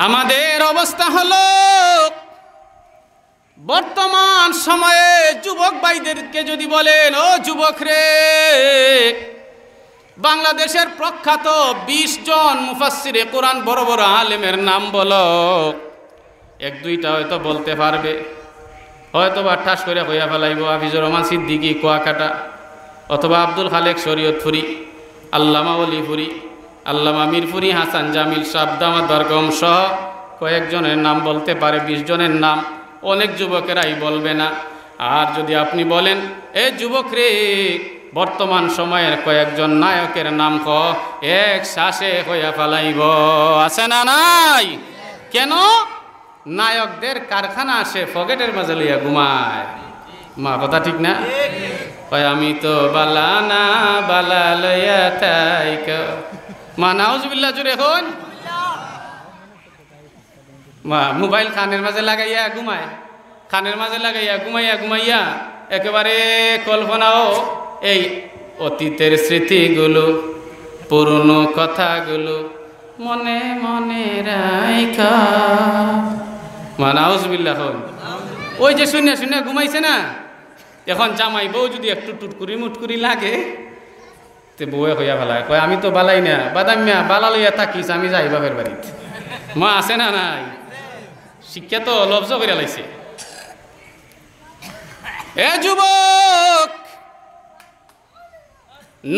আমাদের অবস্থা হলো বর্তমান সময়ে যুবক ভাইদেরকে যদি বলেন, ও যুবক রে, বাংলাদেশের প্রখ্যাত 20 জন মুফাসসিরে কোরআন বড় বড় আলেমের নাম বলো, এক দুইটা হয়তো বলতে পারবে, হয়তো বা ঠাস করে কইয়া ফেলাইব হাফিজুর রহমান সিদ্দিকী কুয়াকাটা, অথবা আব্দুল খালেক শরীয়তপুরী, আল্লামা ওলিপুরী, আল্লামা মিরপুরী, হাসান জামিল সাহেব দামাত বারকাতুহু সহ কয়েকজনের নাম বলতে পারে। 20 জনের নাম অনেক যুবকেরাই বলবে না। আর যদি আপনি বলেন, এ যুবক রে, বর্তমান সময়ের কয়েকজন নায়কের নাম এক শ্বাসে কইয়া ফেলাইব। আছে না নাই? কেন? নায়কদের কারখানা আসে পকেটের মাঝে লইয়া ঘুমায়। মা কথা ঠিক না? কয় আমি তো বালা না, বালা লইয়া তাইক। মা নাউজুবিল্লাহ জুড়ে হন। মা মোবাইল কানের মাঝে লাগাইয়া ঘুমায়, কানের মাঝে লাগাইয়া ঘুমাইয়া একেবারে কল্পনাও এই অতীতের স্মৃতিগুলো, পুরনো কথাগুলো মনে মনে রাইখা। মা নাউজুবিল্লাহ হন। ওই যে শুনে ঘুমাইছে না, এখন জামাই বউ যদি একটু টুটকুরি মুটকুরি লাগে, তে বউয়ে হইয়া ফেলায়, কয় আমি তো বালাই না, বাদাম মিয়া বালা লইয়া থাকিস, আমি যাই বাপের বাড়িতে। মা আছে না নাই? শিক্ষা তো লব্জ করে লাইছে। এ যুবক,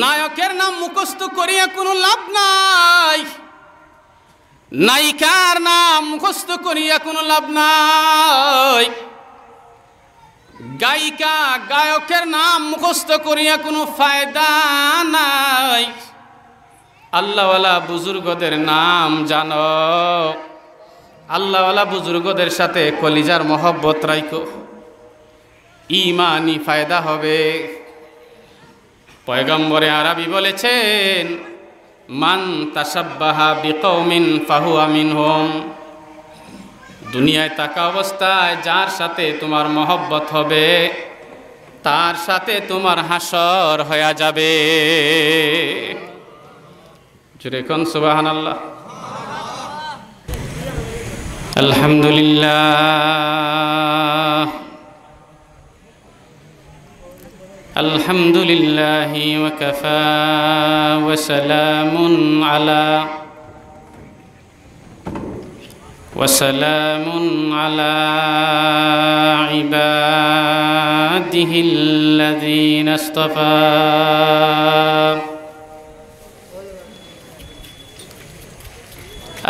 নায়কের নাম মুখস্থ করিয়া কোনো লাভ নাই, নায়িকার নাম মুখস্থ করিয়া কোনো লাভ নাই, গায়িকা গায়কের নাম মুখস্থ করিয়া কোনো ফায়দা নাই। আল্লাহওয়ালা বুজুর্গদের নাম জানো, আল্লাহওয়ালা বুজুর্গদের সাথে কলিজার মহব্বত রাইখো, ইমানি ফায়দা হবে। পয়গম্বরে আরবি বলেছেন, মান তাশাব্বাহা বিকৌমিন ফাহুয়া মিনহুম। দুনিয়ায় থাকা অবস্থায় যার সাথে তোমার মহব্বত হবে, তার সাথে তোমার হাসর হয়ে যাবে। জোরে কোন সুবহানাল্লাহ। আলহামদুলিল্লাহ, আলহামদুলিল্লাহি ওয়া কাফা ওয়া সালামুন আলা وسلام على عباده الذين اصطفى.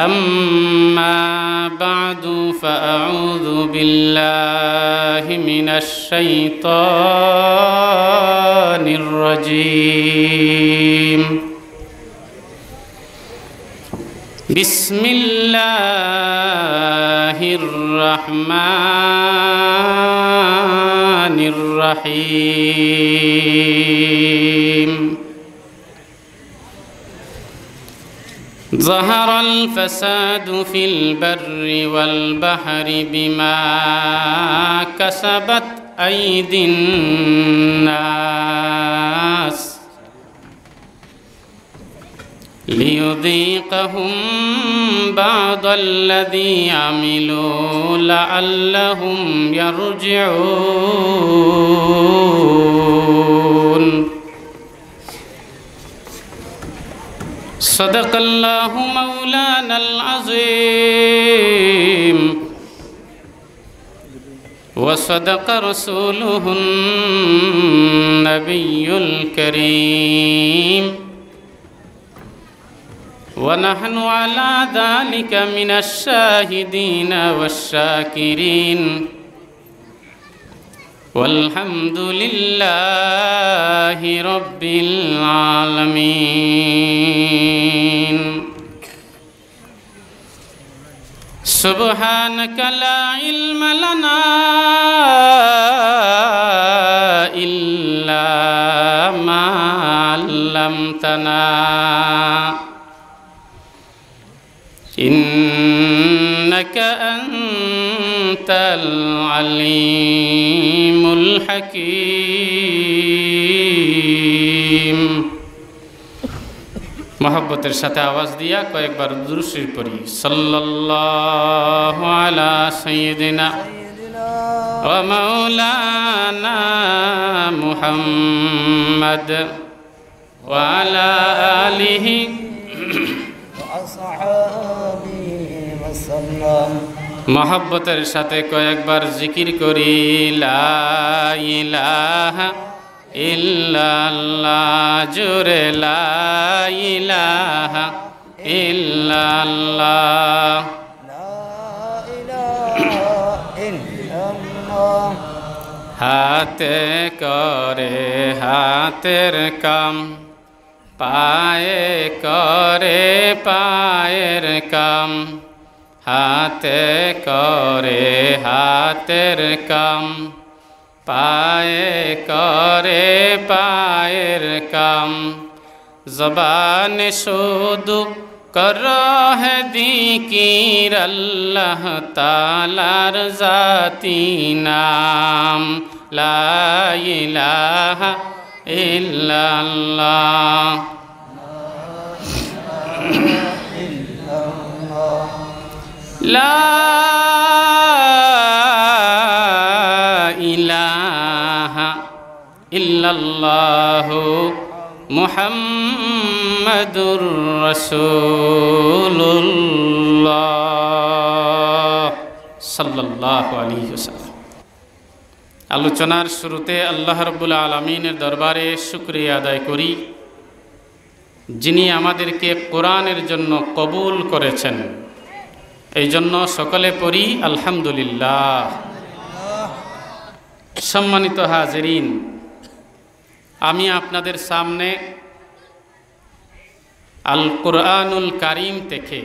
أما بعد فأعوذ بالله من الشيطان الرجيم. بسم الله الرحمن الرحيم. ظهر الفساد في البر والبحر بما كسبت أيدي الناس ليذيقهم بعض الذي عملوا لعلهم يرجعون. صدق الله مولانا العظيم وصدق رسوله النبي الكريم ونحن على ذلك من الشاهدين والشاكرين والحمد لله رب العالمين. سبحانك لا علم لنا إلا ما علمتنا إنك أنت العليم الحكيم. মহব্বতের সাথে আওয়াজ দিয়া কয়েকবার দুরূদ শরীফ পড়ি। সাল্লাল্লাহু আলা সাইয়্যিদিনা ওয়া মাওলানা মুহাম্মদ ওয়া আলা আলিহি ওয়া আসহাবিহি ওয়া সাল্লাম। মহব্বতের সাথে কয়েকবার জিকির করি। লা ইলাহা ইল্লাল্লাহ, জোরে লা ইলাহা ইল্লাল্লাহ। হাতে করে হাতের কাম, পায়ে করে পায়ের কাম। হাতে করে হাতের কাম, পায়ে করে পায়ের কাম। জবানে শুধু কর হে যিকির আল্লাহ তাআলার জাতি নাম। লা ইলাহা ইল্লাল্লাহ। লা ইলাহা ইল্লাল্লাহু মুহাম্মাদুর রাসূলুল্লাহ সাল্লাল্লাহু আলাইহি ওয়াসাল্লাম। আলোচনার শুরুতে আল্লাহ রাব্বুল আলামিনের দরবারে শুকরিয়া আদায় করি, যিনি আমাদেরকে কোরআনের জন্য কবুল করেছেন। এই জন্য সকলে পড়ি আলহামদুলিল্লাহ। সম্মানিত হাজিরিন, আমি আপনাদের সামনে আল কুরআনুল কারীম থেকে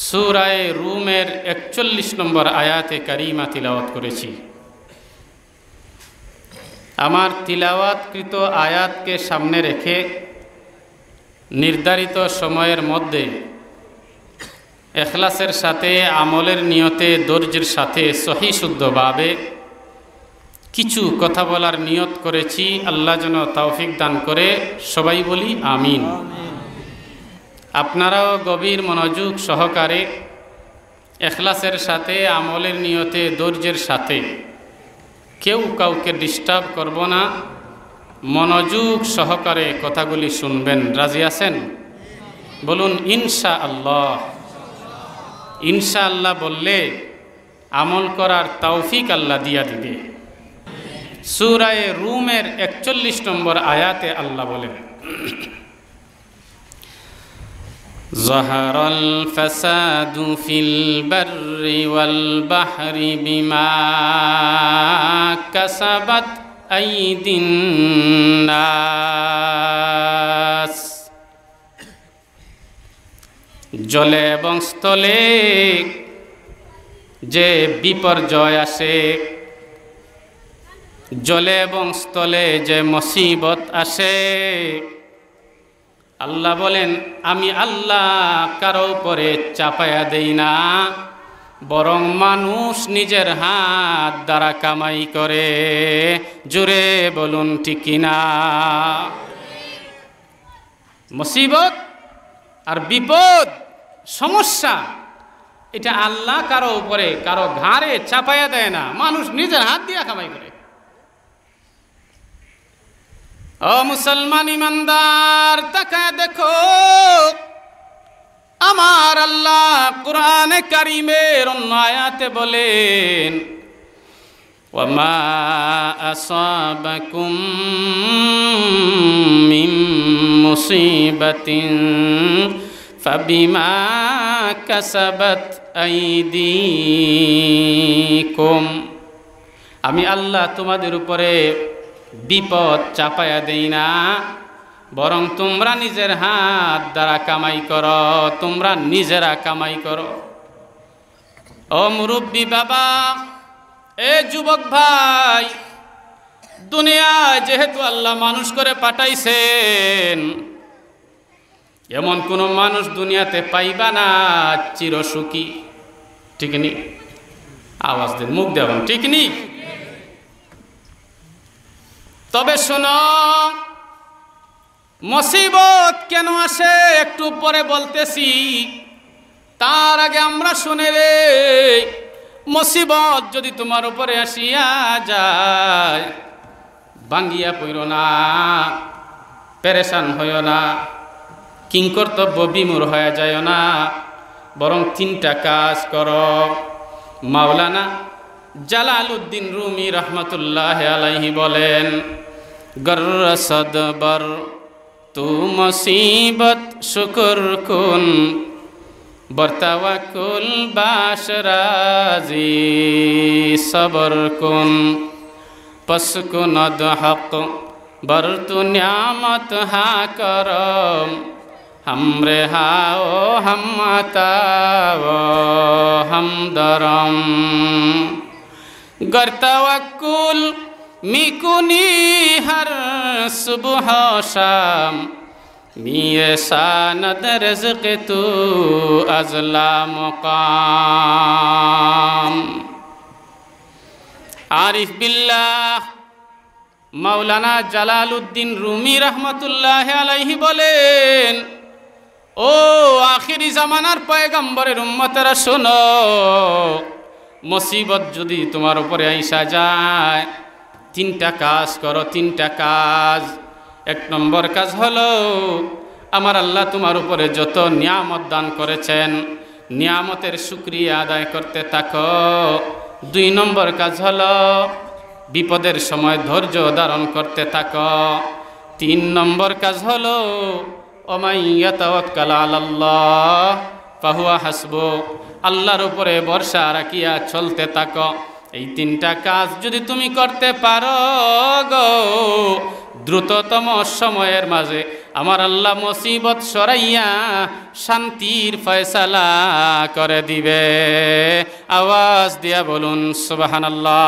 সূরা রুমের ৪১ নম্বর আয়াতে কারিমা তিলাওয়াত করেছি। আমার তিলাওয়াতকৃত আয়াতকে সামনে রেখে নির্ধারিত সময়ের মধ্যে ইখলাসের সাথে, আমলের নিয়তে, ধৈর্যের সাথে সহি শুদ্ধভাবে কিছু কথা বলার নিয়ত করেছি। আল্লাহ যেন তৌফিক দান করে। সবাই বলি আমিন। আপনারাও গভীর মনোযোগ সহকারে ইখলাসের সাথে, আমলের নিয়তে, ধৈর্যের সাথে, কেউ কাউকে ডিস্টার্ব করব না, মনোযোগ সহকারে কথাগুলি শুনবেন। রাজি আছেন? বলুন ইনশাআল্লাহ। ইনশাআল্লাহ বললে আমল করার তৌফিক আল্লাহ দিয়া দিবে। সূরা রুমের ৪১ নম্বর আয়াতে আল্লাহ বলেন, যাহারাল ফাসাদু ফিল বাররি ওয়াল বাহরি বিমা কাসাবাত আইদিন নাস। জলে এবং স্থলে যে বিপর্যয় আসে, জলে এবং স্থলে যে মুসিবত আসে, আল্লাহ বলেন আমি আল্লাহ কারো উপরে চাপায়া দেই না, বরং মানুষ নিজের হাত দ্বারা কামাই করে। জোরে বলুন ঠিক কিনা? মুসিবত আর বিপদ, সমস্যা, এটা আল্লাহ কারো উপরে, কারো ঘাড়ে চাপায়া দেয় না, মানুষ নিজের হাত দিয়ে কামাই করে। ও মুসলমান ইমানদার, তাকায় দেখো, আমার আল্লাহ কোরআনে কারীমের অন্য আয়াতে বলেন, ওয়ামা আসাবাকুম মিন মুসিবাতিন ফাবিমা কাসাবাত আইদিকুম। আমি আল্লাহ তোমাদের উপরে বিপদ চাপায়া দেই না, বরং তোমরা নিজের হাত দ্বারা কামাই করো, তোমরা নিজেরা কামাই করো। ও মুরব্বী বাবা, এ যুবক ভাই, দুনিয়ায় যেহেতু আল্লাহ মানুষ করে পাঠাইছেন, এমন কোন মানুষ দুনিয়াতে পাইবা না চিরসুখী। ঠিক নি? আওয়াজ দেন, মুখ দেবেন, ঠিক নি? তবে শোনো, মুসিবত কেন আসে একটু পরে বলতেছি, তার আগে আমরা শুনে রে, মুসিবত যদি তোমার উপরে আসিয়া যায়, ভাঙ্গিয়া পড়ো না, পেরেশান হইও না, কিংকর্তব্য বিমূঢ় হয়ে যায় না, বরং তিনটা কাজ করো। মাওলানা জালালউদ্দিন রুমি রহমতুল্লাহ আলাইহি বলেন, গর্র সদবর তু মুসিবত শুকর কুন, বর্তাওয়াকুল বাশরাজি সবর কুন, পসকুনদ হক বরতু নিয়ামত হা করম, हमरे हाओ हम अताओ हम दरम, गर तवक्कुल मिकुनी हर सुबह शाम, मिये सानद रिज़्क़ तू अज़ला मुकाम। आरिफ बिल्लाह মাওলানা জালালউদ্দিন রুমি রহমতুল্লাহ আলাইহি বলেন, ও আখিরি জামানার পয়গম্বরের উম্মতেরা শোনো, মুসিবত যদি তোমার উপরে আইসা যায়, তিনটা কাজ করো, তিনটা কাজ। এক নম্বর কাজ হলো, আমার আল্লাহ তোমার উপরে যত নিয়ামত দান করেছেন, নিয়ামতের শুকরিয়া আদায় করতে থাকো। দুই নম্বর কাজ হলো, বিপদের সময় ধৈর্য ধারণ করতে থাকো। তিন নম্বর কাজ হলো, ওমাই ইয়াতাওয়াক্কাল আলাল্লাহ ফাহুয়া হাসবু, আল্লাহর উপরে ভরসা রাখিয়া চলতে থাকো। এই তিনটা কাজ যদি তুমি করতে পারো গো, দ্রুততম সময়ের মাঝে আমার আল্লাহ মুসিবত সরাইয়া শান্তির ফয়সালা করে দিবে। আওয়াজ দিয়া বলুন সুবহানাল্লাহ।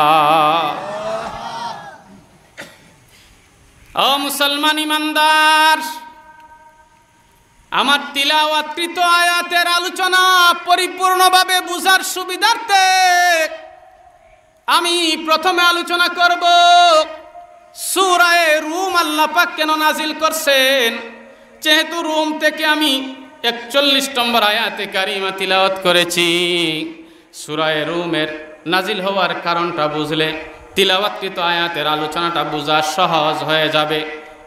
ও মুসলমান ইমানদার, আমার তিলাওয়াতকৃত আয়াতের আলোচনা পরিপূর্ণভাবে বুঝার সুবিধার্থে আমি প্রথমে আলোচনা করব সূরা রুম আল্লাহ পাক কেন নাজিল করছেন। যেহেতু রুম থেকে আমি 41 নম্বর আয়াতে কারিমা তিলাওয়াত করেছি, সূরা রুমের নাজিল হওয়ার কারণটা বুঝলে তিলাওয়াতকৃত আয়াতের আলোচনাটা বোঝা সহজ হয়ে যাবে।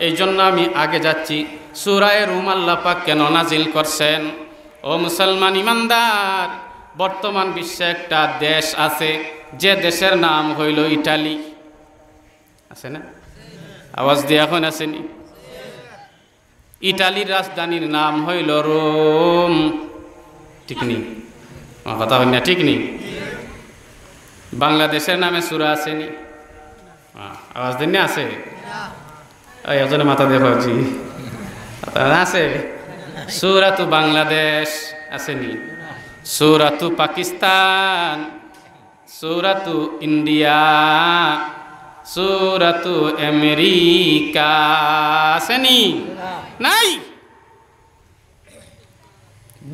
এই জন্য আমি আগে যাচ্ছি, সূরা রুম আল্লাহ পাক কেন নাজিল করছেন। ও মুসলমান ইমানদার, বর্তমান বিশ্বে একটা দেশ আছে, যে দেশের নাম হইল ইটালি। আছে না? আওয়াজ দিয়ে এখন আসেনি? ইটালির রাজধানীর নাম হইল রোম। ঠিক নেই? কথা হয় না? ঠিক নেই? বাংলাদেশের নামে সূরা আসেনি? আওয়াজ দিন আছে? একজনে মাথা দিয়ে পাচ্ছি আছে। সূরাতু বাংলাদেশ আসেনি? সূরাতু পাকিস্তান, সূরাতু ইন্ডিয়া, সূরাতু আমেরিকা আসেনি? নাই।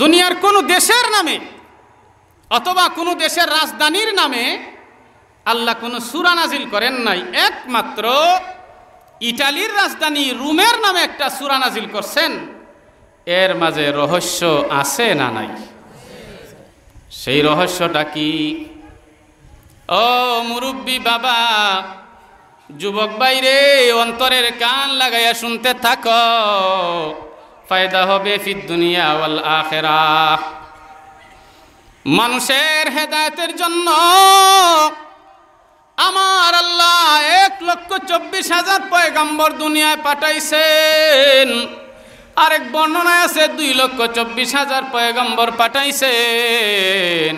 দুনিয়ার কোন দেশের নামে অথবা কোন দেশের রাজধানীর নামে আল্লাহ কোন সূরা নাজিল করেন নাই। একমাত্র ইটালির রাজধানী রোমের নামে একটা সূরা নাজিল করছেন। এর মাঝে রহস্য আছে না নাই? সেই রহস্যটা কি? ও মুরব্বী বাবা, যুবক বাইরে অন্তরের কান লাগাইয়া শুনতে থাকো, ফায়দা হবে ফিদ দুনিয়া ওয়াল আখিরাহ। মানুষের হেদায়েতের জন্য আমার আল্লাহ 1,24,000 পয়গম্বর দুনিয়ায় পাঠাইছেন। আরেক বর্ণনায় আছে 2,24,000 পয়গম্বর পাঠাইছেন।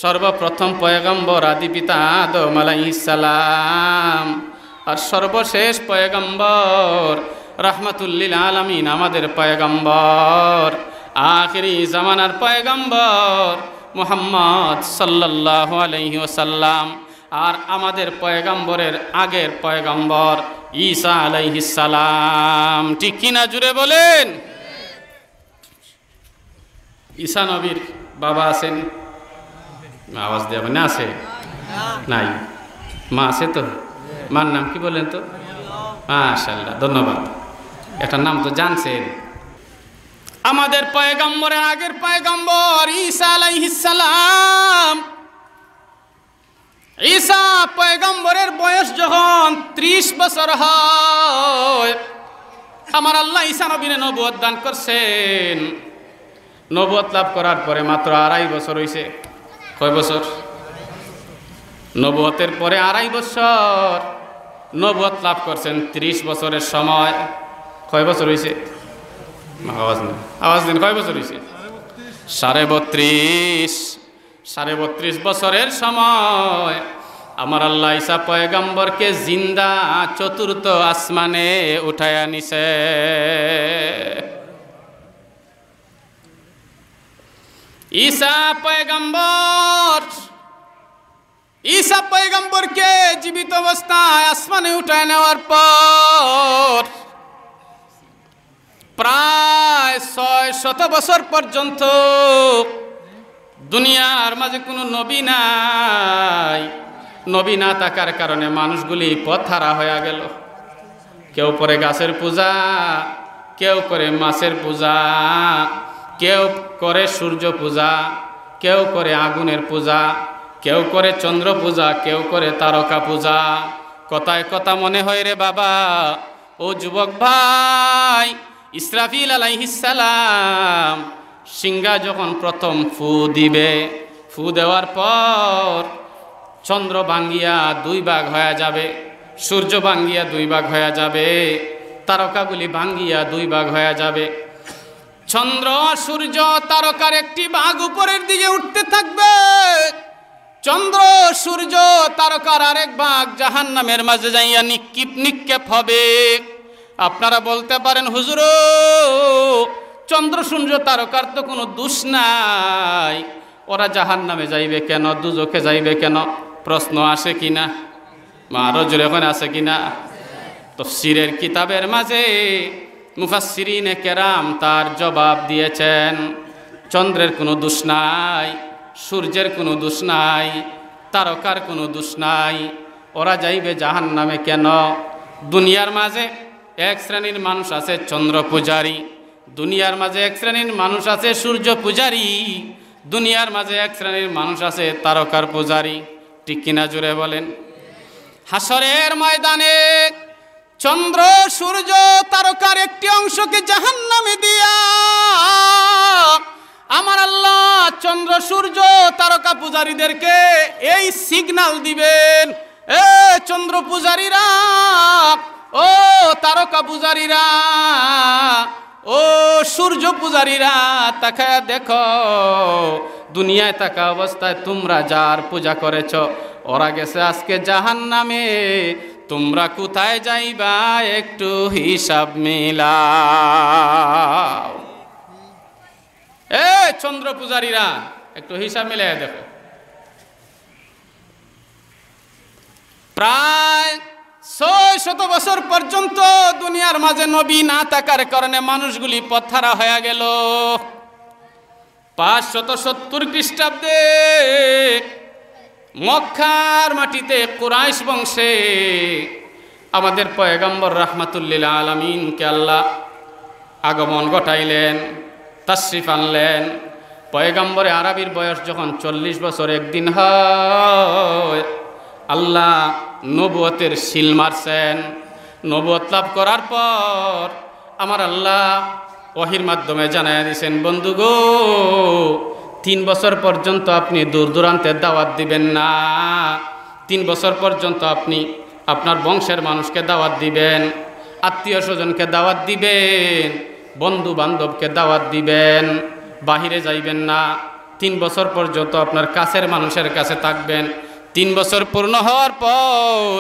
সর্বপ্রথম পয়গম্বর আদি পিতা আদম আলাইহিস সালাম, আর সর্বশেষ পয়গম্বর রাহমাতুল লিল আলামিন আমাদের পয়গম্বর, আখিরি জামানার পয়গম্বর মুহাম্মদ সাল্লাল্লাহু আলাইহি ওয়াসাল্লাম। আর আমাদের পয়গম্বরের আগের পয়গম্বর ঈসা আলাইহিস সালাম। ঠিক কিনা জুড়ে বলেন? ঈসা নবীর বাবা আছেন? আওয়াজ দেওয়া না? আছে? নাই? মা আছে তো? মার নাম কি বলেন তো? মাশাআল্লাহ, ধন্যবাদ। এটার নাম তো জানছেন? আমাদের পয়গম্বরের আগের পয়গম্বর ঈসা আলাইহিস সালাম, ঈসা পয়গম্বরের বয়স যখন 30 বছর হয়, আমার আল্লাহ ঈসা নবীরে নবুয়ত দান করছেন। নবুয়ত লাভ করার পরে মাত্র 2.5 বছর হইছে। কয় বছর? নবুয়তের পরে 2.5 বছর নবুয়ত লাভ করছেন 30 বছরের সময়। কয় বছর হইছে? আওয়াজ দিন, কয় বছর হইছে? 32.5। 32.5 বছরের সময় আমার আল্লাহ ঈসা পয়গম্বরকে জিন্দা চতুর্থ আসমানে উঠায়া নিছে। ঈসা পয়গম্বরকে জীবিত অবস্থায় আসমানে উঠায় নেওয়ার পর প্রায় 600 বছর পর্যন্ত দুনিয়ার মাঝে কোনো নবী নাই। নবী না থাকার কারণে মানুষগুলি পথহারা হয়ে গেল। কেউ করে গাছের পূজা, কেউ করে মাছের পূজা, কেউ করে সূর্য পূজা, কেউ করে আগুনের পূজা, কেউ করে চন্দ্র পূজা, কেউ করে তারকা পূজা। কথায় কথা মনে হয় রে বাবা, ও যুবক ভাই, ইসরাফিল আলাইহিস সালাম সিংহা যখন প্রথম ফু দিবে, ফু দেওয়ার পর চন্দ্র ভাঙ্গিয়া 2 ভাগ হয়ে যাবে, সূর্য ভাঙ্গিয়া 2 ভাগ হয়ে যাবে, তারকাগুলি ভাঙ্গিয়া 2 ভাগ হয়ে যাবে। চন্দ্র, সূর্য, তারকার একটি ভাগ উপরের দিকে উঠতে থাকবে, চন্দ্র, সূর্য, তারকার আরেক ভাগ জাহান্নামের মাঝে যাইয়া নিক্ষেপ হবে। আপনারা বলতে পারেন, হুজুর চন্দ্র, সূর্য, তারকার তো কোনো দোষ নাই, ওরা জাহান্নামে যাইবে কেন, দুজখে যাইবে কেন? প্রশ্ন আসে কিনা? আরো জোরে এখন আছে কিনা? তাফসীরের কিতাবের মাঝে মুফাসসিরিনে কেরাম তার জবাব দিয়েছেন। চন্দ্রের কোনো দোষ নাই, সূর্যের কোনো দোষ নাই, তারকার কোনো দোষ নাই, ওরা যাইবে জাহান্নামে কেন? দুনিয়ার মাঝে এক শ্রেণীর মানুষ আছে চন্দ্র পূজারী, দুনিয়ার মাঝে এক শ্রেণীর মানুষ আছে সূর্য পূজারী, দুনিয়ার মাঝে এক শ্রেণীর মানুষ আছে তারকার পূজারী। ঠিক কিনা জোরে বলেন? হাসরের ময়দানে চন্দ্র, সূর্য, তারকার একটি অংশকে জাহান্নামে দিয়া আমার আল্লাহ চন্দ্র, সূর্য, তারকা পূজারীদেরকে এই সিগন্যাল দিবেন, এ চন্দ্র পূজারীরা, ও তারকা পূজারীরা, ও সূর্য পূজারীরা, তাকায়া দেখো, দুনিয়ায় থাকা অবস্থায় তোমরা যার পূজা করেছ ওরা গেছে আজকে জাহান্নামে, তোমরা কোথায় যাইবা একটু হিসাব মিলাও। এ চন্দ্র পূজারীরা, একটু হিসাব মিলাই দেখো। প্রায় 600 বছর পর্যন্ত দুনিয়ার মাঝে নবী না থাকার কারণে মানুষগুলি পথহারা হয়ে গেল। 570 খ্রিস্টাব্দে মক্কার মাটিতে কুরাইশ বংশে আমাদের পয়গম্বর রাহমাতুল্লিল আলামিনকে আল্লাহ আগমন ঘটাইলেন, তাশরিফ আনলেন। পয়গম্বরে আরবির বয়স যখন 40 বছর 1 দিন হয়, আল্লাহ নবুয়তের শিল মারছেন। নবুয়ত লাভ করার পর আমার আল্লাহ ওহির মাধ্যমে জানাইয়া দিয়েছেন, বন্ধু গো, 3 বছর পর্যন্ত আপনি দূর দূরান্তের দাওয়াত দিবেন না। 3 বছর পর্যন্ত আপনি আপনার বংশের মানুষকে দাওয়াত দিবেন, আত্মীয় স্বজনকে দাওয়াত দিবেন, বন্ধু বান্ধবকে দাওয়াত দিবেন, বাহিরে যাইবেন না। 3 বছর পর্যন্ত আপনার কাছের মানুষের কাছে থাকবেন। 3 বছর পূর্ণ হওয়ার পর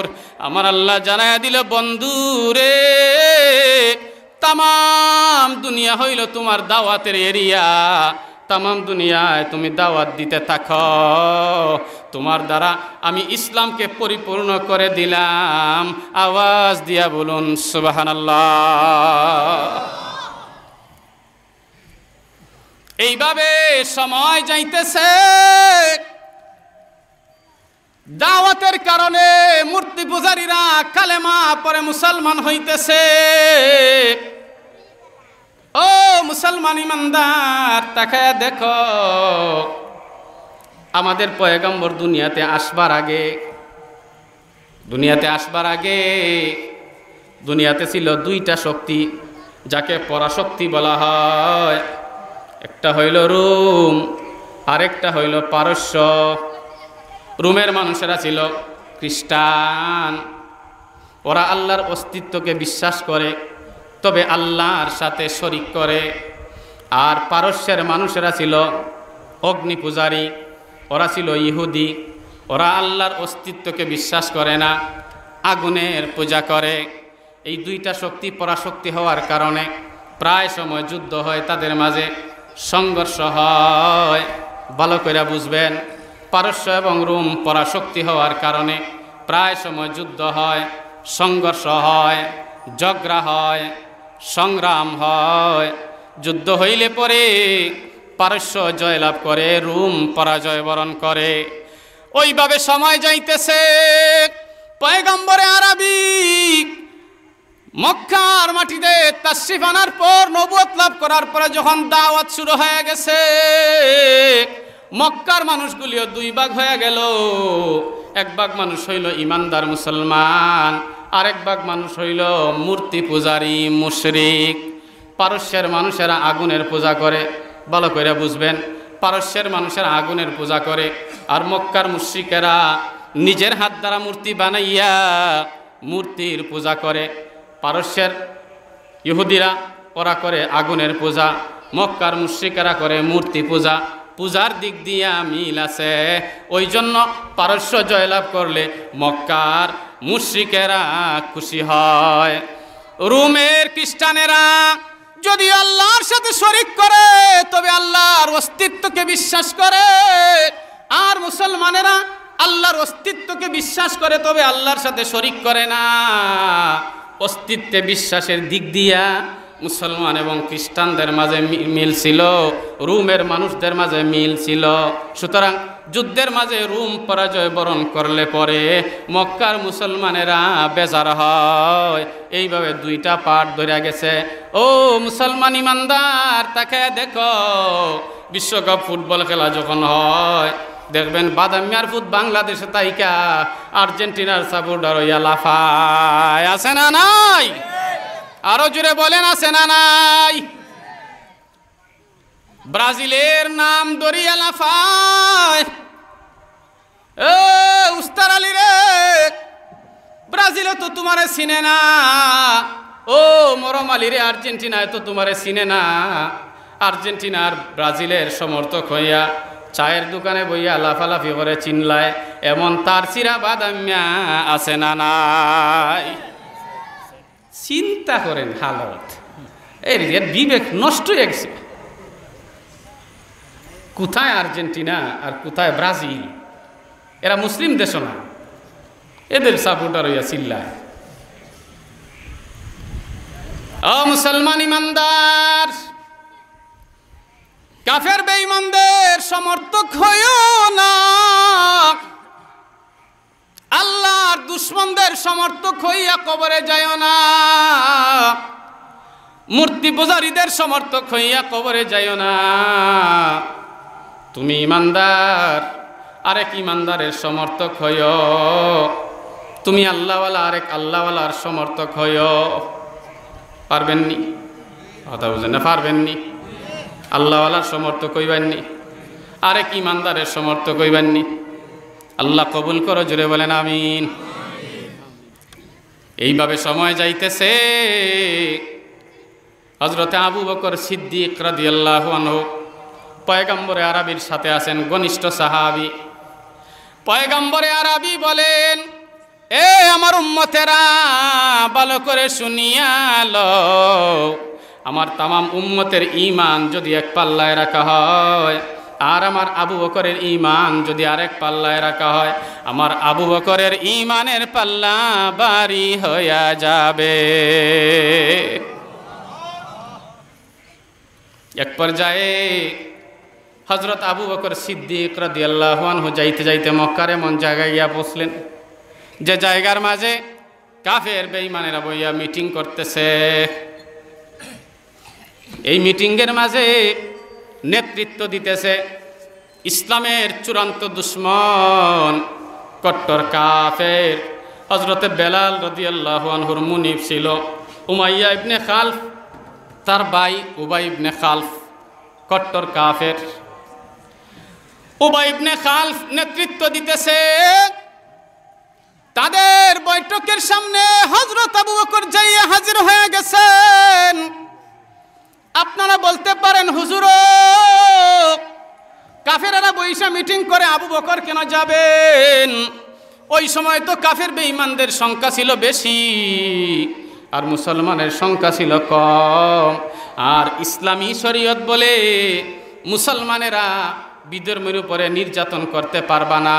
আমার আল্লাহ জানায়া দিল, বন্ধু রে, তামাম দুনিয়া হইল তোমার দাওয়াতের এরিয়া, তামাম দুনিয়ায় তুমি দাওয়াত দিতে থাকো, তোমার দ্বারা আমি ইসলামকে পরিপূর্ণ করে দিলাম। আওয়াজ দিয়া বলুন সুবহানাল্লাহ। এইভাবে সময় যাইতেছে, দাওয়াতের কারণে মূর্তি পূজারীরা কালেমা পরে মুসলমান হইতেছে। মুসলমান ইমানদার, তাকায়া দেখো আমাদের পয়গম্বর দুনিয়াতে আসবার আগে দুনিয়াতে ছিল দুইটা শক্তি, যাকে পরাশক্তি বলা হয়। একটা হইল রোম, আরেকটা হইল পারস্য। রোমের মানুষেরা ছিল খ্রিস্টান, ওরা আল্লাহর অস্তিত্বকে বিশ্বাস করে, তবে আল্লাহর সাথে শরিক করে। আর পারস্যের মানুষেরা ছিল অগ্নি পূজারী, ওরা ছিল ইহুদি, ওরা আল্লাহর অস্তিত্বকে বিশ্বাস করে না, আগুনের পূজা করে। এই দুইটা শক্তি পরাশক্তি হওয়ার কারণে প্রায় সময় যুদ্ধ হয়, তাদের মাঝে সংঘর্ষ হয়। ভালো করে বুঝবেন, পারস্য এবং রোম পরাশক্তি হওয়ার কারণে প্রায় সময় যুদ্ধ হয়, সংঘর্ষ হয়, ঝগড়া হয়, সংগ্রাম হয়। যুদ্ধ হইলে পরে পারস্য জয়লাভ করে, রোম পরাজয় বরণ করে। ওইভাবে সময় যাইতেছে, পয়গম্বরে আরবি মক্কার মাটিতে তাশরিফ আনার পর, নবুয়ত লাভ করার পরে যখন দাওয়াত শুরু হয়ে গেছে, মক্কার মানুষগুলিও দুই ভাগ হয়ে গেল। এক ভাগ মানুষ হইল ইমানদার মুসলমান, আরেক ভাগ মানুষ হইল মূর্তি পূজারী মুশরিক। পারস্যের মানুষেরা আগুনের পূজা করে, ভালো করে বুঝবেন, পারস্যের মানুষেরা আগুনের পূজা করে, আর মক্কার মুশরিকেরা নিজের হাত দ্বারা মূর্তি বানাইয়া মূর্তির পূজা করে। পারস্যের ইহুদিরা ওরা করে আগুনের পূজা, মক্কার মুশরিকেরা করে মূর্তি পূজা। পূজার দিক দিয়ে মিল আছে, ওই জন্য পারস্য জয়লাভ করলে মক্কার মুশরিকেরা খুশি হয়। রোমের খ্রিস্টানেরা যদি আল্লাহর সাথে শরিক করে তবে আল্লাহর অস্তিত্বকে বিশ্বাস করে, আর মুসলমানেরা আল্লাহর অস্তিত্বকে বিশ্বাস করে তবে আল্লাহর সাথে শরিক করে না। অস্তিত্বে বিশ্বাসের দিক দিয়া মুসলমান এবং খ্রিস্টানদের মাঝে মিল ছিল, রোমের মানুষদের মাঝে মিল ছিল। সুতরাং যুদ্ধের মাঝে রোম পরাজয় বরণ করলে পরে মক্কার মুসলমানেরা বেজার হয়। এইভাবে দুইটা পার্ট ধরে গেছে। ও মুসলমান ইমানদার, তাকে দেখো বিশ্বকাপ ফুটবল খেলা যখন হয়, দেখবেন বাদামিয়ার ফুট বাংলাদেশে তাইকা আর্জেন্টিনার সাপোর্টার হইয়া লাফায়, আছে না নাই? আরো জোরে বলেন, আছে না নাই? ব্রাজিলের নাম দরিয়া লাফায়। উস্তার আলী রে, ব্রাজিলে তো তোমারে চিনে না। ও মরম আলী রে, আর্জেন্টিনায় তো তোমারে চিনে না। আর্জেন্টিনার ব্রাজিলের সমর্থক হইয়া চায়ের দোকানে বইয়া লাফালাফি করে চিনলায়, এমন তার চিরা বাদামিয়া আছে না নাই? চিন্তা করেন হালত, এর বিবেক নষ্ট হয়ে গেছে। কোথায় আর্জেন্টিনা আর কোথায় ব্রাজিল? এরা মুসলিম দেশ না, এদের সাপোর্টার হইয়া চিল্লায়। ও মুসলমান ইমানদার, কাফের বেঈমানদের সমর্থক হইও না, আল্লাহর দুশমনদের সমর্থক হইয়া কবরে যাইও না, মূর্তি পূজারীদের সমর্থক হইয়া কবরে যাইও না। তুমি ইমানদার, আরেক ইমানদারের সমর্থক হইও। তুমি আল্লাহওয়ালা, আরেক আল্লাহওয়ালার সমর্থক হইও। পারবেননি? কথা বুঝেন না? পারবেননি? আল্লাহওয়ালার সমর্থক হইবেননি, আরেক ইমানদারের সমর্থক হইবেননি। আল্লাহ কবুল করো, জুড়ে বলেন আমিন। এইভাবে সময় যাইতেছে। হযরতে আবু বকর সিদ্দিক রাদিয়াল্লাহু আনহু পয়গম্বরে আরবির সাথে আছেন, ঘনিষ্ঠ সাহাবী। পয়গম্বরে আরবি বলেন, এ আমার উম্মতেরা, ভালো করে শুনিয়া লও, আমার তামাম উম্মতের ঈমান যদি এক পাল্লায় রাখা হয়, আর আমার আবু বকরের ঈমান যদি আরেক পাল্লায় রাখা হয়, আমার আবু বকরের ঈমানের পাল্লা ভারী হইয়া যাবে। এক পর্যায়ে হযরত আবু বকর সিদ্দিক রাদিয়াল্লাহু আনহু যাইতে যাইতে মক্কার এমন জায়গায় গিয়া পৌঁছলেন যে জায়গার মাঝে কাফের বেঈমানেরা বইয়া মিটিং করতেছে। এই মিটিংয়ের মাঝে নেতৃত্ব দিতেছে ইসলামের চূড়ান্ত দুশ্মন, কট্টর কাফের হযরতে বেলাল রাদিয়াল্লাহু আনহুর মুনিব ছিল উমাইয়া ইবনে খালফ, তার ভাই উবাই ইবনে খালফ কট্টর কাফের। উবাই ইবনে খালফ নেতৃত্ব দিতেছে। তাদের বৈঠকের সামনে হযরত আবু বকর যাইয়া হাজির হয়ে গেছেন। আপনারা বলতে পারেন হুজুর, কাফেরেরা বৈশা মিটিং করে, আবু বকর কেন যাবেন? ওই সময় তো কাফের বেঈমানদের সংখ্যা ছিল বেশি আর মুসলমানের সংখ্যা ছিল কম। আর ইসলামী শরীয়ত বলে মুসলমানেরা বিধর্মের উপরে নির্যাতন করতে পারবা না,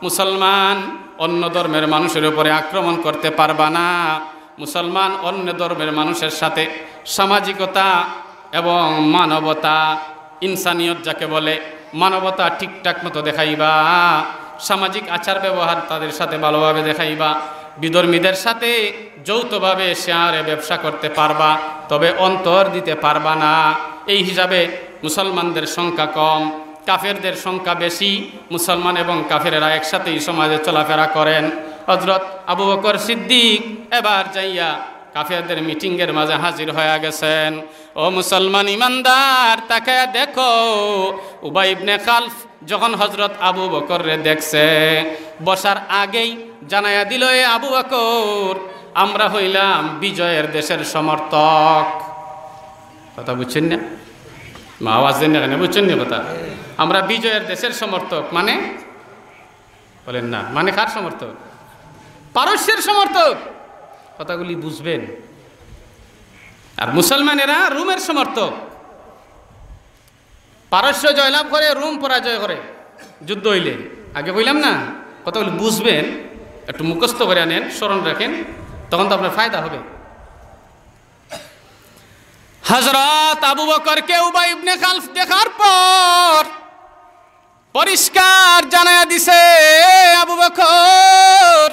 মুসলমান অন্য ধর্মের মানুষের উপরে আক্রমণ করতে পারবা না, মুসলমান অন্য ধর্মের মানুষের সাথে সামাজিকতা এবং মানবতা, ইনসানিয়ত যাকে বলে, মানবতা ঠিকঠাক মতো দেখাইবা, সামাজিক আচার ব্যবহার তাদের সাথে ভালোভাবে দেখাইবা, বিধর্মীদের সাথে যৌথভাবে শেয়ারে ব্যবসা করতে পারবা, তবে অন্তর দিতে পারবা না। এই হিসাবে মুসলমানদের সংখ্যা কম, কাফেরদের সংখ্যা বেশি। মুসলমান এবং কাফেরেরা একসাথেই সমাজে চলাফেরা করেন। হযরত আবু বকর সিদ্দিক এবার যাইয়া কাফেরদের মিটিংয়ের মাঝে হাজির হয়ে গেছেন। ও মুসলমান ইমানদার, তাকায়া দেখো, উবাই ইবনে খালফ যখন হযরত আবু বকররে দেখছে, বসার আগেই জানায়া দিল, এ আবু বকর, আমরা হইলাম বিজয়ের দেশের সমর্থক। কথা বুঝছেন না? আওয়াজ দেন না কেন? বুঝছেন না কথা? আমরা বিজয়ের দেশের সমর্থক মানে বলেন না, মানে কার সমর্থক? পারস্যের সমর্থক। কথাগুলি বুঝবেন। আর মুসলমানেরা রোমের সমর্থক। পারস্য জয়লাভ করে, রোম পরাজয় করে যুদ্ধ হইলে। আগে কইলাম না, কথাগুলি বুঝবেন, একটু মুখস্থ করে আনেন, স্মরণ রাখেন, তখন তো আপনার ফায়দা হবে। হযরত আবু বকরকে উবাই ইবনে খালফ দেখার পর পরিষ্কার জানায়া দিছে, আবু বকর,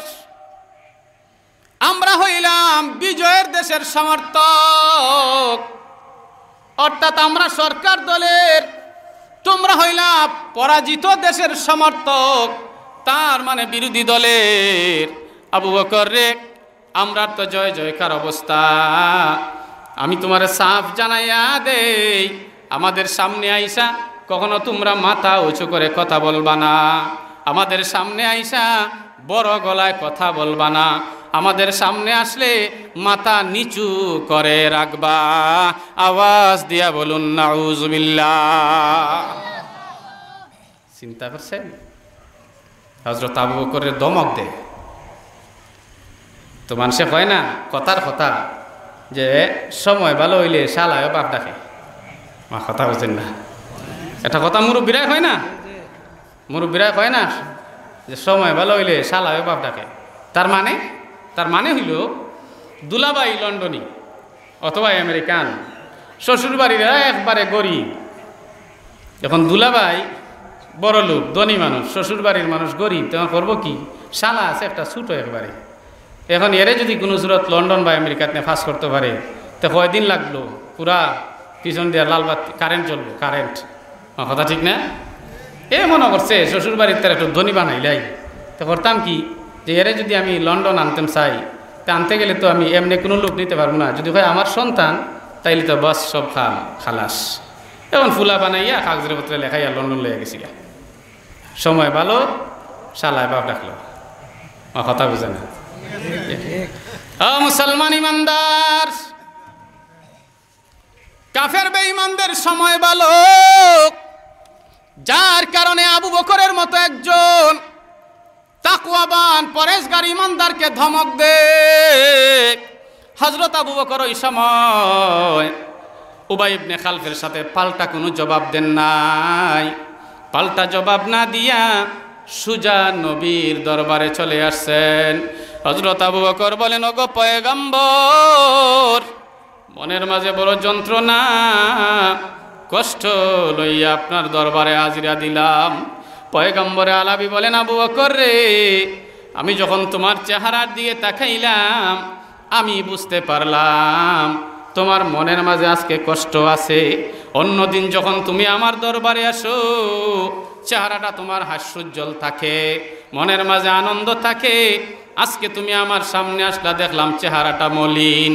আমরা হইলাম বিজয়ের দেশের সমর্থক, অর্থাৎ আমরা সরকার দলের, তোমরা হইলাম পরাজিত দেশের সমর্থক, তার মানে বিরোধী দলের। আবু বকর রে, আমরা তো জয় জয়কার অবস্থা। আমি তোমার সাফ জানাইয়া দেই, আমাদের সামনে আইসা কখনো তোমরা মাথা উঁচু করে কথা বলবা না, আমাদের সামনে আইসা বড় গলায় কথা বলবা না, আমাদের সামনে আসলে মাথা নিচু করে রাখবা। আওয়াজ দিয়া বলুন নাউজুবিল্লাহ। চিন্তা করছেন? হযরত আবু বকরের দমক দেয় তো মানুষে কয় না, কথার কথা যে সময় ভালো হইলে শালায় বাপ ডাকে। মা কথা বুঝেন না? এটা কথা মুরব্বীরাই হয় না, মুরব্বীরাই কয় না যে সময় ভালো হইলে শালায় বাপ ডাকে। তার মানে হইল দুলাভাই লন্ডনী অথবা আমেরিকান, শ্বশুরবাড়িরা একবারে গরিব। যখন দুলাভাই বড় লোক, ধনী মানুষ, শ্বশুরবাড়ির মানুষ গরিব, তখন করবো কি? শালা আছে একটা ছোটো একবারে। এখন এরে যদি কোনো সুরত লন্ডন বা আমেরিকাতে ফাঁস করতে পারে, তো কয়দিন লাগলো? পুরা পিছন দিয়ে লাল বাতি কারেন্ট চলবো, কারেন্ট। কথা ঠিক না? এ মনে করছে শ্বশুরবাড়ির তার একটু ধনী বানাইলাই, তো করতাম কি, যে এরে যদি আমি লন্ডন আনতাম চাই, তা আনতে গেলে তো আমি এমনি কোনো লোক নিতে পারবো না। যদি হয় আমার সন্তান, তাইলে তো বাস সব খালাস। এখন ফুলা বানাইয়া কাগজের পত্রে লেখাইয়া লন্ডন লইয়া গেছি। সময় ভালো, শালায় বাপ ডাকলো। কথা বুঝে না? মুসলমান ইমানদার, কাফের বেঈমানদের সময় ভালো, যার কারণে আবু বকরের মতো একজন তাকওয়াবান পরেশগার ইমানদারকে ধমক দে। হযরত আবু বকর ওই সময় উবাই ইবনে খালফের সাথে পাল্টা কোনো জবাব দেন নাই। পাল্টা জবাব না দিয়া সুজা নবীর দরবারে চলে আসছেন। হযরত আবু বকর বলেন, ওগো পয়গম্বর, মনের মাঝে বড় যন্ত্রণা, কষ্ট লইয়া আপনার দরবারে হাজিরা দিলাম। পয়গম্বরে আলাবি বলেন, আবু বকর রে, আমি যখন তোমার চেহারার দিকে তাকাইলাম, আমি বুঝতে পারলাম তোমার মনের মাঝে আজকে কষ্ট আছে, অন্যদিন যখন তুমি আমার দরবারে আসো চেহারাটা তোমার হাস্যোজ্জ্বল থাকে, মনের মাঝে আনন্দ থাকে। আজকে তুমি আমার সামনে আসলা, দেখলাম চেহারাটা মলিন,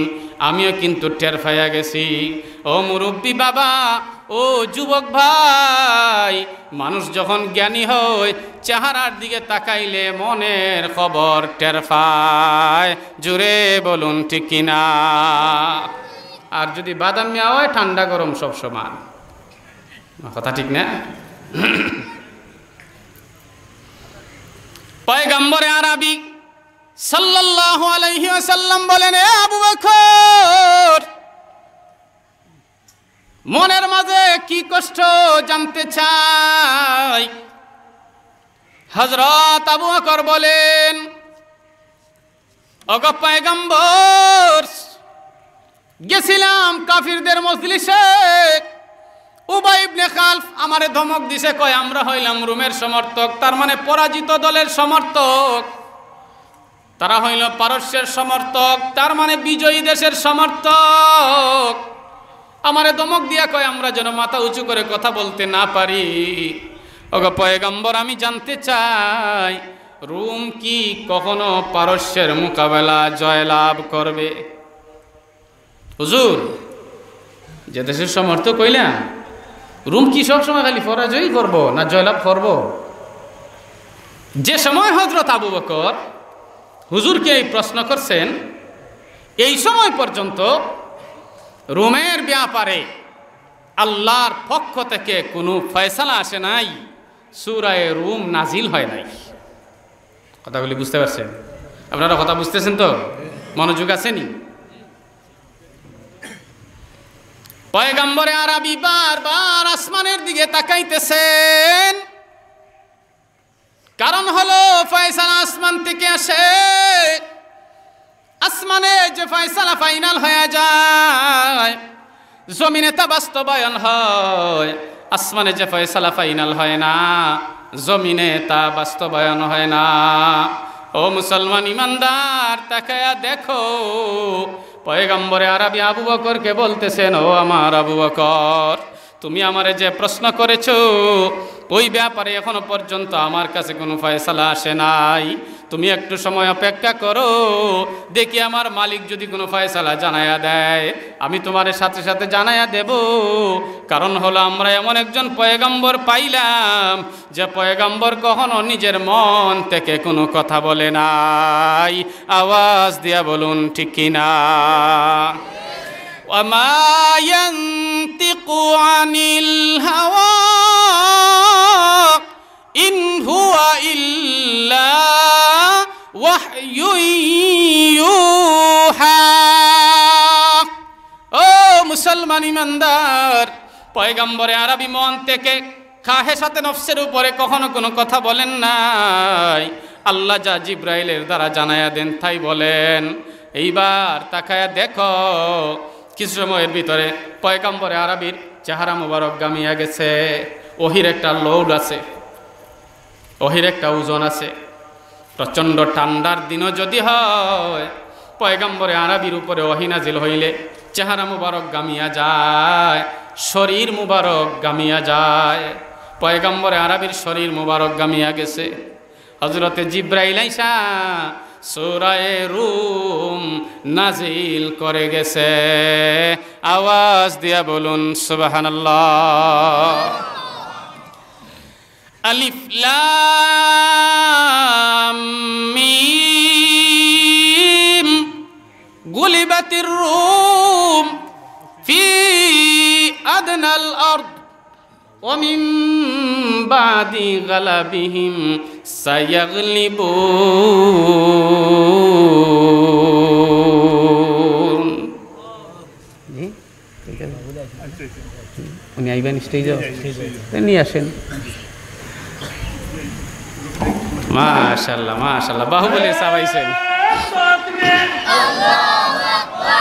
আমিও কিন্তু টের পাইয়া গেছি। ও মুরব্বী বাবা, ও যুবক ভাই, মানুষ যখন জ্ঞানী হয় চেহারার দিকে তাকাইলে মনের খবর টের পায়। জুড়ে বলুন ঠিক কিনা? আর যদি বাদাম মিয়া হয় ঠান্ডা গরম সব সমান, কথা ঠিক না? পয়গম্বরে আরবি সাল্লাল্লাহু আলাইহি ওয়াসাল্লাম বলেন, এ আবু বকর, মনের মাঝে কি কষ্ট জানতে চাই? হযরত আবু বকর বলেন, ওগো পয়গম্বর, গেছিলাম কাফিরদের মজলিসে, উবাই ইবনে খালফ আমারে ধমক দিছে, কয় আমরা হইলাম রোমের সমর্থক, তার মানে পরাজিত দলের সমর্থক। তারা হইল পারস্যের সমর্থক, তার মানে বিজয়ী দেশের সমর্থক। আমারে ধমক দিয়া কয় আমরা যেন মাথা উঁচু করে কথা বলতে না পারি। ওগো পয়গম্বর, আমি জানতে চাই রোম কি কখনো পারস্যের মোকাবেলা জয়লাভ করবে? হুজুর, যে দেশের সমর্থক হইলা, রোম কি সব সময় খালি পরাজয়ই করব না জয়লাভ করব? যে সময় হযরত আবু বকর হুজুরকে এই প্রশ্ন করছেন, এই সময় পর্যন্ত রোমের ব্যাপারে আল্লাহর পক্ষ থেকে কোনো ফয়সালা আসে নাই, সূরা রুম নাজিল হয় নাই। কথাগুলি বুঝতে পারছেন? আপনারা কথা বুঝতেছেন তো? মনোযোগ আছেনি? পয়গম্বরে আরবি বারবার আসমানের দিকে তাকাইতেছেন, কারণ হলো ফয়সালা আসমান থেকে আসে। আসমানে যে ফয়সালা ফাইনাল হয়ে যায়, জমিনে তা বাস্তবায়ন হয়। আসমানে যে ফয়সালা ফাইনাল হয় না, জমিনে তা বাস্তবায়ন হয় না। ও মুসলমান ইমানদার, তাকায়া দেখো, পয়গম্বরে আরবি আবু বকরকে বলতেছেন, ও আমার আবু বকর, তুমি আমারে যে প্রশ্ন করেছো ওই ব্যাপারে এখনো পর্যন্ত আমার কাছে কোনো ফয়সালা আসে নাই। তুমি একটু সময় অপেক্ষা করো, দেখি আমার মালিক যদি কোনো ফয়সালা জানায়া দেয় আমি তোমার সাথে সাথে জানায়া দেব। কারণ হলো আমরা এমন একজন পয়গম্বর পাইলাম যে পয়গম্বর কখনো নিজের মন থেকে কোনো কথা বলে নাই। আওয়াজ দিয়া বলুন ঠিক কিনা? وما ينطق عن الهوى إن هو إلا وحي يوحى। ও মুসলমান ইমানদার, পয়গম্বরে আরবি মন থেকে খাহেসাতে নফসের উপরে কখনো কোনো কথা বলেন নাই। আল্লাহ যা জিব্রাইলের দ্বারা জানায়া দেন তাই বলেন। এইবার তাকায়া দেখো, কিছু সময়ের ভিতরে পয়গম্বরে আরবির চেহারা মুবারক গামিয়া গেছে। ওহির একটা লোড আছে, ওহির একটা ওজন আছে। প্রচণ্ড ঠান্ডার দিনও যদি হয়, পয়গম্বরে আরবির উপরে ওহী নাজিল হইলে চেহারা মুবারক গামিয়া যায়, শরীর মুবারক গামিয়া যায়। পয়গম্বরে আরবির শরীর মুবারক গামিয়া গেছে। হযরতে জিব্রাইল আইসা সূরা রুম নাজিল করে গেছে। আওয়াজ দিয়া বলুন সুবহানাল্লাহ। আলিফ লাম মিম গুলিবাতির রুম ফি আদনাল আরদ ওয়া মিন বাদি গালাবিহিম সায়াগলিবুন। উনি আইবেন স্টেজে, নিয়ে আসেন। মাশাআল্লাহ মাশাআল্লাহ, বাহুবলী সাবাইছেন।